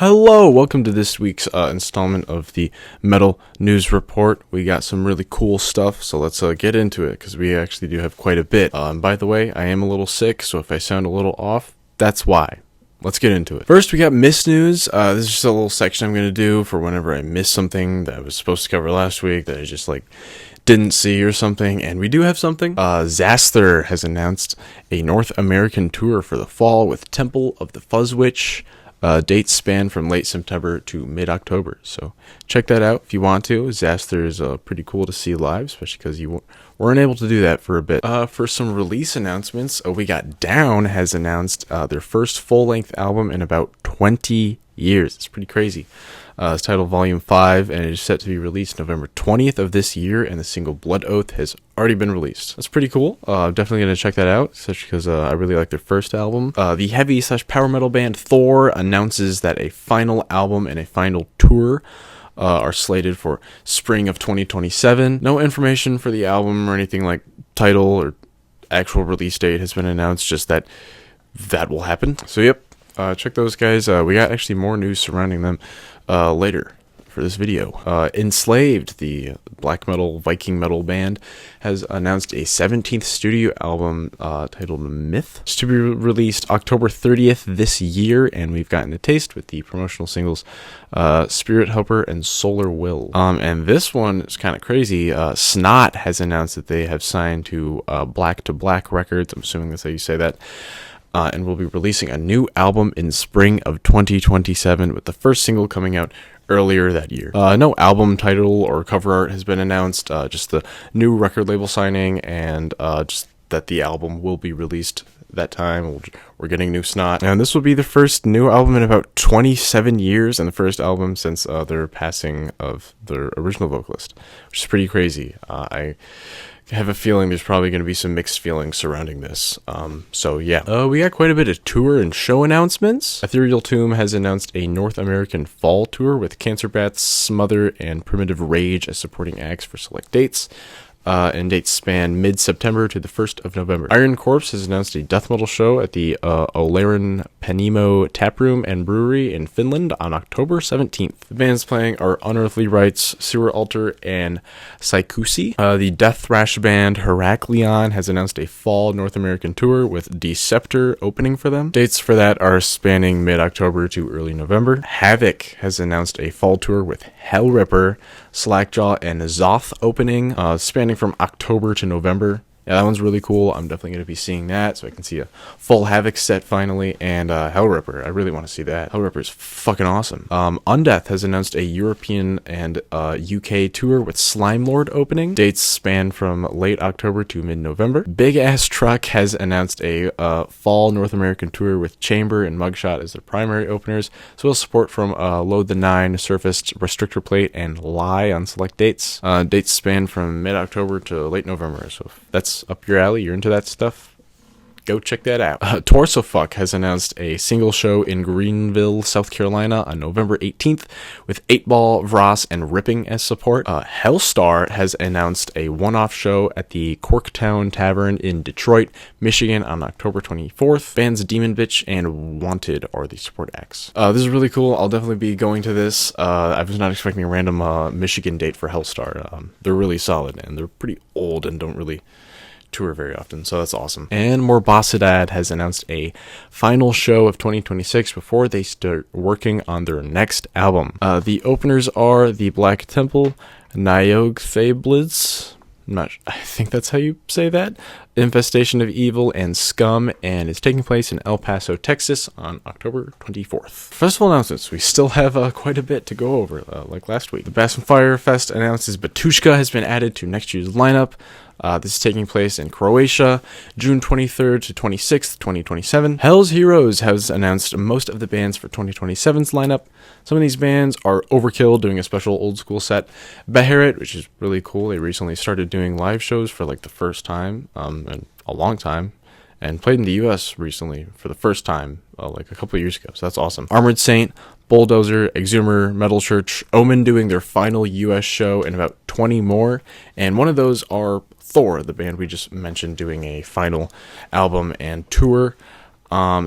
Hello, welcome to this week's installment of the Metal News Report. We got some really cool stuff, so let's get into it, because we actually do have quite a bit. And by the way, I am a little sick, so if I sound a little off, that's why. Let's get into it. First, we got Miss News. This is just a little section I'm going to do for whenever I miss something that I was supposed to cover last week that I just, didn't see or something, and we do have something. Xasthur has announced a North American tour for the fall with Temple of the Fuzzwitch. Dates span from late September to mid-October, so check that out if you want to. Xasthur is pretty cool to see live, especially because you weren't able to do that for a bit. For some release announcements, we got Down has announced their first full-length album in about 20 years. It's pretty crazy. It's titled Volume 5, and it is set to be released November 20th of this year, and the single Blood Oath has already been released. That's pretty cool. Definitely going to check that out, especially because I really like their first album. The heavy/power metal band Thor announces that a final album and a final tour are slated for spring of 2027. No information for the album or anything like title or actual release date has been announced, just that will happen. So yep, check those guys. We got actually more news surrounding them later for this video. Enslaved, the black metal Viking metal band, has announced a 17th studio album titled Myth. It's to be released October 30th this year, and we've gotten a taste with the promotional singles Spirit Helper and Solar Will. And this one is kind of crazy. Snot has announced that they have signed to Black to Black Records. I'm assuming that's how you say that. And will be releasing a new album in spring of 2027, with the first single coming out earlier that year. No album title or cover art has been announced, just the new record label signing, and just that the album will be released that time. We're getting new Snot, and this will be the first new album in about 27 years, and the first album since their passing of their original vocalist, which is pretty crazy. I have a feeling there's probably going to be some mixed feelings surrounding this. So yeah. We got quite a bit of tour and show announcements. Ethereal Tomb has announced a North American fall tour with Cancer Bats, Smother, and Primitive Rage as supporting acts for select dates. And dates span mid-September to the 1st of November. Iron Corpse has announced a death metal show at the Olarin Panimo Taproom and Brewery in Finland on October 17th. The bands playing are Unearthly Rites, Sewer Altar, and Psychusi. The death thrash band Heraklion has announced a fall North American tour with Deceptor opening for them. Dates for that are spanning mid-October to early November. Havoc has announced a fall tour with Hellripper, Slackjaw, and Zoth opening, spanning from October to November. Yeah, that one's really cool. I'm definitely going to be seeing that, so I can see a full Havoc set finally, and Hellripper. I really want to see that. Hellripper's fucking awesome. Undeath has announced a European and UK tour with Slime Lord opening. Dates span from late October to mid-November. Big Ass Truck has announced a fall North American tour with Chamber and Mugshot as their primary openers, as well as support from Load the 9, Surfaced, Restrictor Plate, and Lie on select dates. Dates span from mid-October to late November, so if that's up your alley, you're into that stuff, go check that out. Torso Fuck has announced a single show in Greenville, South Carolina on November 18th with 8-Ball, Vross, and Ripping as support. Hellstar has announced a one-off show at the Corktown Tavern in Detroit, Michigan on October 24th. Bands Demon Bitch and Wanted are the support acts. This is really cool. I'll definitely be going to this. I was not expecting a random Michigan date for Hellstar. They're really solid, and they're pretty old and don't really tour very often, so that's awesome. And Morbossidad has announced a final show of 2026 before they start working on their next album. The openers are the Black Temple, Nyog Fablids, I think that's how you say that, Infestation of Evil, and Scum, and it's taking place in El Paso, Texas on October 24th. Festival announcements. We still have quite a bit to go over, like last week. The Bass and Fire Fest announces Batushka has been added to next year's lineup. This is taking place in Croatia, June 23rd to 26th, 2027. Hell's Heroes has announced most of the bands for 2027's lineup. Some of these bands are Overkill, doing a special old school set. Beherit, which is really cool. They recently started doing live shows for the first time in a long time, and played in the US recently for the first time a couple of years ago, so that's awesome. Armored Saint, Bulldozer, Exhumer, Metal Church, Omen doing their final US show, and about 20 more, and one of those are Thor, the band we just mentioned, doing a final album and tour.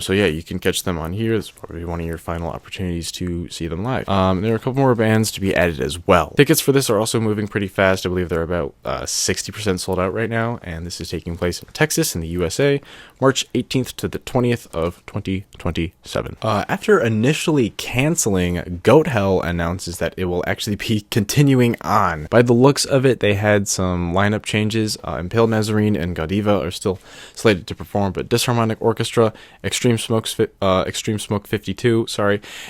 So yeah, you can catch them on here. This is probably one of your final opportunities to see them live. There are a couple more bands to be added as well. Tickets for this are also moving pretty fast. I believe they're about 60% sold out right now, and this is taking place in Texas in the USA, March 18th to the 20th of 2027. After initially canceling, Goat Hell announces that it will actually be continuing on. By the looks of it, they had some lineup changes. Impaled Nazarene and Godiva are still slated to perform, but Disharmonic Orchestra, Extreme Smoke 52,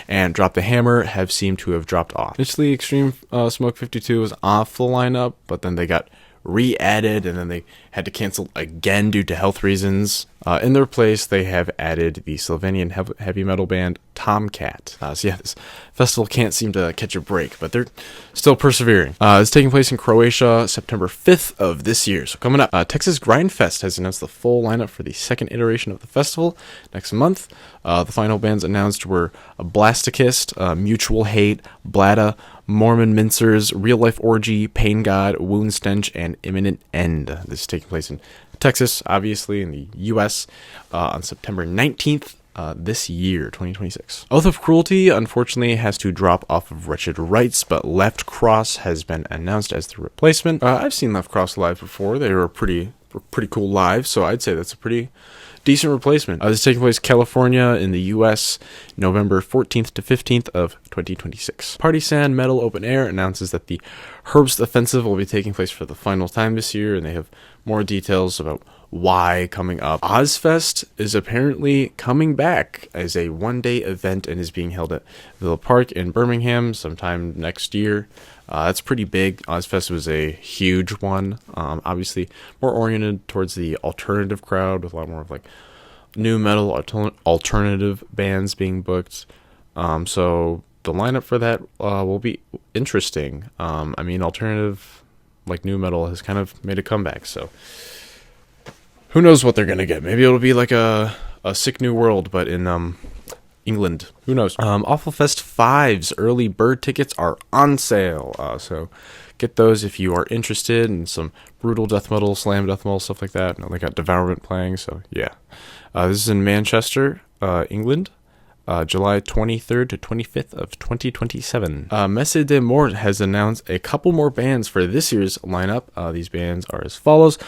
and Drop the Hammer have seemed to have dropped off. Initially, Extreme Smoke 52 was off the lineup, but then they got re-added, and then they had to cancel again due to health reasons. In their place, they have added the Slovenian heavy metal band Tomcat. So yeah, this festival can't seem to catch a break, but they're still persevering. It's taking place in Croatia, September 5th of this year. So coming up, Texas Grindfest has announced the full lineup for the second iteration of the festival next month. The final bands announced were Blasticist, Mutual Hate, Blada, Mormon Mincers, Real Life Orgy, Pain God, Wound Stench, and Imminent End. This is taking place in Texas, obviously, in the U.S., on September 19th this year, 2026. Oath of Cruelty, unfortunately, has to drop off of Wretched Rights, but Left Cross has been announced as the replacement. I've seen Left Cross live before. They were pretty cool live, so I'd say that's a pretty decent replacement. This is taking place in California in the U.S., November 14th to 15th of 2026. Party Sand Metal Open Air announces that the Herbst Offensive will be taking place for the final time this year, and they have more details about why coming up. Ozfest is apparently coming back as a one-day event and is being held at Villa Park in Birmingham sometime next year. That's pretty big. Ozfest was a huge one. Obviously more oriented towards the alternative crowd, with a lot more of like new metal alternative bands being booked. So the lineup for that will be interesting. I mean, alternative, like new metal, has kind of made a comeback, so who knows what they're gonna get. Maybe it'll be like a Sick New World, but in England. Who knows? Awful Fest 5's early bird tickets are on sale, so get those if you are interested in some brutal death metal, slam death metal, stuff like that. They got Devourment playing, so yeah. This is in Manchester, England, July 23rd to 25th of 2027. Messe de Mort has announced a couple more bands for this year's lineup. These bands are as follows: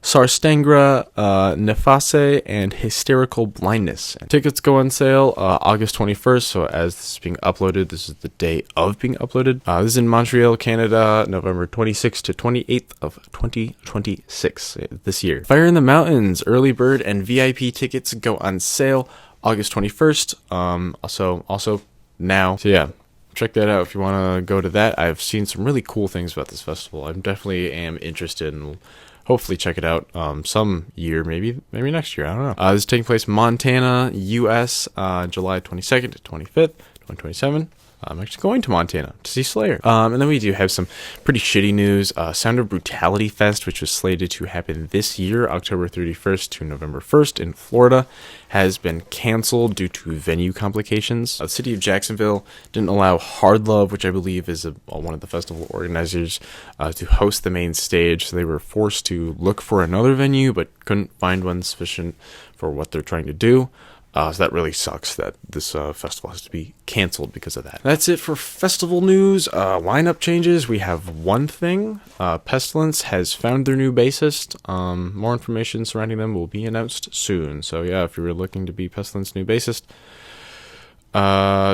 Sarstengra, Nefase, and Hysterical Blindness. And tickets go on sale August 21st, so as this is being uploaded, this is the day of being uploaded. This is in Montreal, Canada, November 26th to 28th of 2026 this year. Fire in the Mountains, early bird and VIP tickets go on sale August 21st, also now. So yeah, check that out if you want to go to that. I've seen some really cool things about this festival. I definitely am interested and will hopefully check it out some year, maybe next year. I don't know. This is taking place in Montana, U.S., July 22nd to 25th, 2027. I'm actually going to Montana to see Slayer. And then we do have some pretty shitty news. Sound of Brutality Fest, which was slated to happen this year, October 31st to November 1st in Florida, has been canceled due to venue complications. The city of Jacksonville didn't allow Hard Love, which I believe is one of the festival organizers, to host the main stage. So they were forced to look for another venue, but couldn't find one sufficient for what they're trying to do. So that really sucks that this festival has to be canceled because of that. That's it for festival news. Lineup changes. We have one thing. Pestilence has found their new bassist. More information surrounding them will be announced soon. So yeah, if you were looking to be Pestilence new bassist,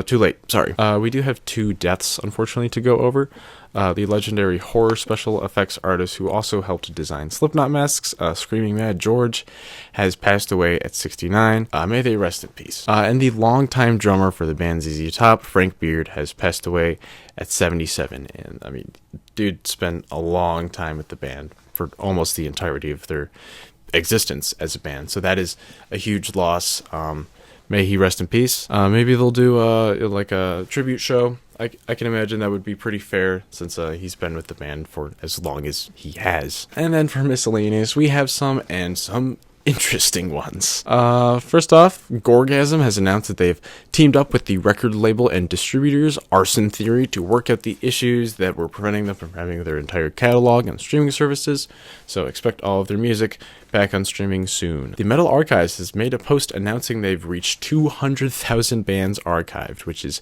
too late. Sorry. We do have 2 deaths, unfortunately, to go over. The legendary horror special effects artist who also helped design Slipknot masks, Screaming Mad George, has passed away at 69. May they rest in peace. And the longtime drummer for the band ZZ Top, Frank Beard, has passed away at 77. And I mean, dude spent a long time with the band for almost the entirety of their existence as a band. So that is a huge loss. May he rest in peace. Maybe they'll do like a tribute show. I can imagine that would be pretty fair, since he's been with the band for as long as he has. And then for miscellaneous, we have some interesting ones. First off, Gorgasm has announced that they've teamed up with the record label and distributors Arson Theory to work out the issues that were preventing them from having their entire catalog on streaming services, so expect all of their music back on streaming soon. The Metal Archives has made a post announcing they've reached 200,000 bands archived, which is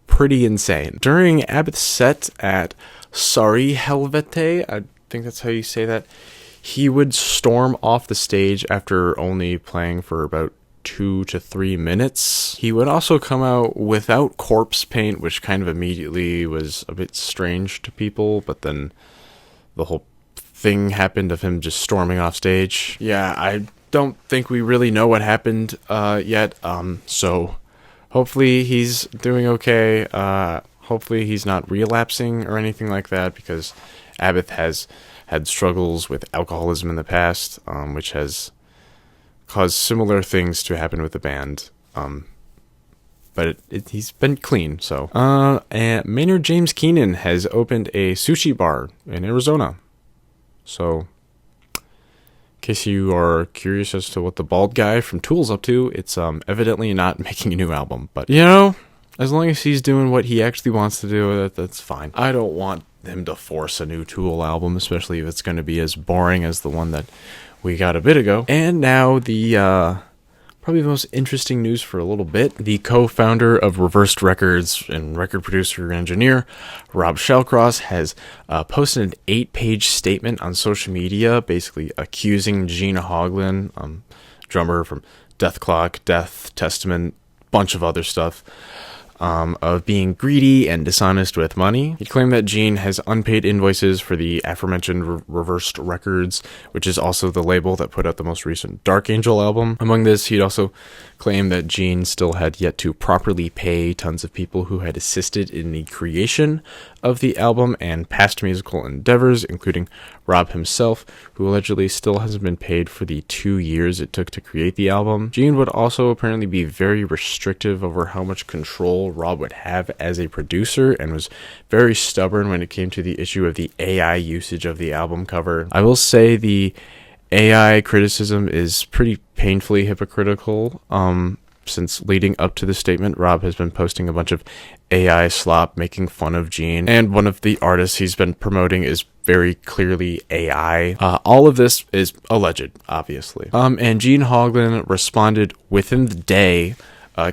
pretty insane. During Abbot's set at Sorry Helvete, I think that's how you say that, he would storm off the stage after only playing for about 2 to 3 minutes. He would also come out without corpse paint, which kind of immediately was a bit strange to people, but then the whole thing happened of him just storming off stage. Yeah, I don't think we really know what happened yet, so hopefully he's doing okay. Hopefully he's not relapsing or anything like that, because Abbott has had struggles with alcoholism in the past, which has caused similar things to happen with the band. But he's been clean, so. And Maynard James Keenan has opened a sushi bar in Arizona. So, in case you are curious as to what the bald guy from Tool's up to, it's evidently not making a new album. But, you know, as long as he's doing what he actually wants to do, that's fine. I don't want him to force a new Tool album, especially if it's going to be as boring as the one that we got a bit ago. And now the probably the most interesting news for a little bit. The co-founder of Reversed Records and record producer and engineer, Rob Shellcross, has posted an 8-page statement on social media, basically accusing Gene Hoglan, drummer from Death Clock, Death, Testament, bunch of other stuff, of being greedy and dishonest with money. He claimed that Gene has unpaid invoices for the aforementioned Reversed Records, which is also the label that put out the most recent Dark Angel album. Among this, he'd also claimed that Gene still had yet to properly pay tons of people who had assisted in the creation of the album and past musical endeavors, including Rob himself, who allegedly still hasn't been paid for the 2 years it took to create the album. Gene would also apparently be very restrictive over how much control Rob would have as a producer, and was very stubborn when it came to the issue of the AI usage of the album cover. I will say the AI criticism is pretty painfully hypocritical. Since leading up to the statement, Rob has been posting a bunch of AI slop making fun of Gene, and one of the artists he's been promoting is very clearly AI. All of this is alleged, obviously. And Gene Hoglan responded within the day,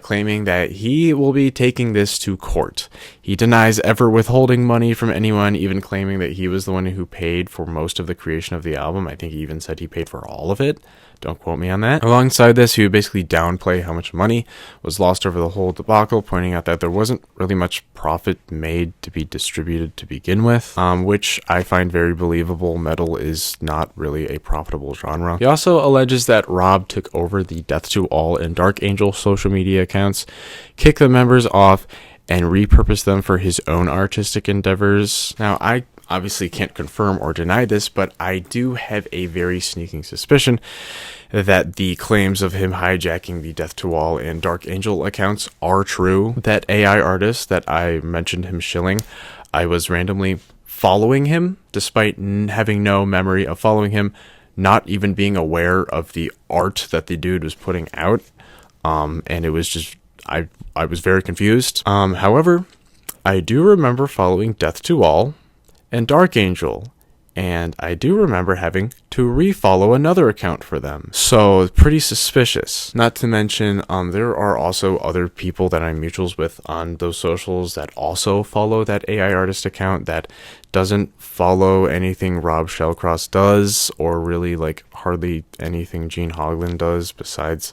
claiming that he will be taking this to court. He denies ever withholding money from anyone, even claiming that he was the one who paid for most of the creation of the album. I think he even said he paid for all of it. Don't quote me on that. Alongside this, he would basically downplay how much money was lost over the whole debacle, pointing out that there wasn't really much profit made to be distributed to begin with, which I find very believable. Metal is not really a profitable genre. He also alleges that Rob took over the Death to All and Dark Angel social media accounts, kicked the members off, and repurposed them for his own artistic endeavors. Now, I obviously can't confirm or deny this, but I do have a very sneaking suspicion that the claims of him hijacking the Death to All and Dark Angel accounts are true. That AI artist that I mentioned him shilling, I was randomly following him, despite having no memory of following him, not even being aware of the art that the dude was putting out. And it was just, I was very confused. However, I do remember following Death to All and Dark Angel, and I do remember having to refollow another account for them. So, pretty suspicious. Not to mention, there are also other people that I'm mutuals with on those socials that also follow that AI artist account that doesn't follow anything Rob Shellcross does, or really, like, hardly anything Gene Hoglan does besides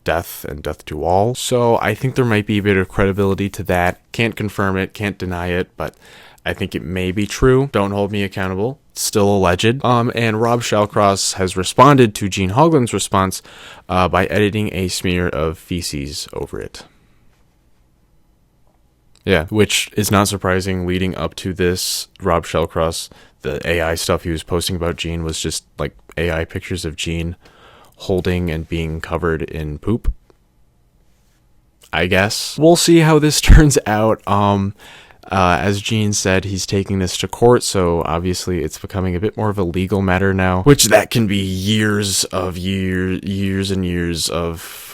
Death and Death to All. So, I think there might be a bit of credibility to that. Can't confirm it, can't deny it, but I think it may be true. Don't hold me accountable. It's still alleged. And Rob Shellcross has responded to Gene Hoglan's response by editing a smear of feces over it. Yeah, which is not surprising. Leading up to this, Rob Shellcross, the AI stuff he was posting about Gene was just like AI pictures of Gene holding and being covered in poop, I guess. We'll see how this turns out. As Gene said, he's taking this to court, so obviously it's becoming a bit more of a legal matter now, which that can be years and years of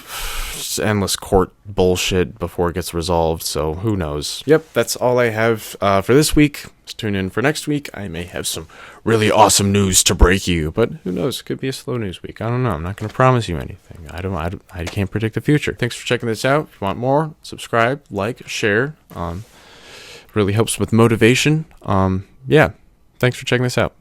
endless court bullshit before it gets resolved, so who knows. Yep, that's all I have for this week. Tune in for next week. I may have some really awesome news to break you, but who knows? It could be a slow news week. I don't know. I'm not going to promise you anything. I can't predict the future. Thanks for checking this out. If you want more, subscribe, like, share. Really helps with motivation. Yeah, thanks for checking this out.